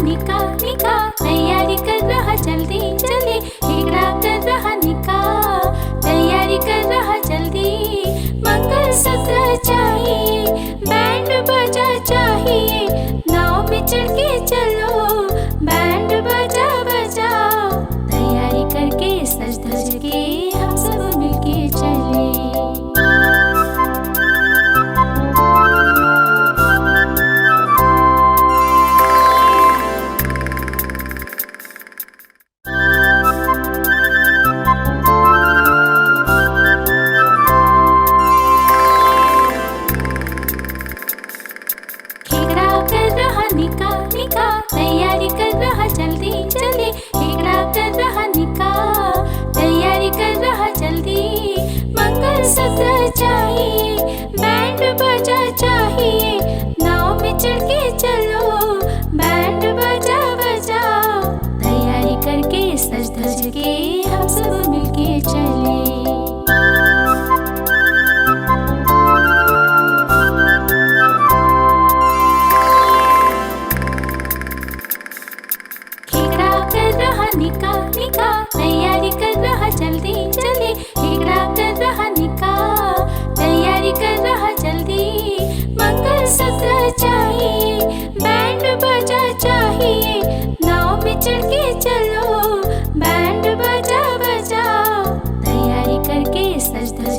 निकाह निकाह, तैयारी कर रहा जल्दी जल्दी, हेगड़ा कर रहा निकाह, तैयारी कर रहा जल्दी। मंगलसूत्र चाहिए, बैंड बाजा चाहिए, नाव में चढ़ के चलो, बैंड बाजा बजाओ, तैयारी करके सज धज के हम सब मिलके चले। निकाह निकाह, तैयारी कर रहा जल्दी जल्दी, हेगड़ा कर रहा निकाह, तैयारी कर रहा जल्दी। मंगलसूत्र चाहिए, बैंड बाजा चाहिए, नाव में चढ़ के चलो, बैंड बाजा बजाओ, तैयारी करके सज धज के हम सब मिलके चले। निकाह निकाह, तैयारी कर रहा जल्दी जल्दी, हेगड़ा कर रहा निकाह, तैयारी कर रहा जल्दी। मंगलसूत्र चाहिए, बैंड बाजा चाहिए, नाव में चढ़ के चलो, बैंड बाजा बजाओ, तैयारी करके सज धज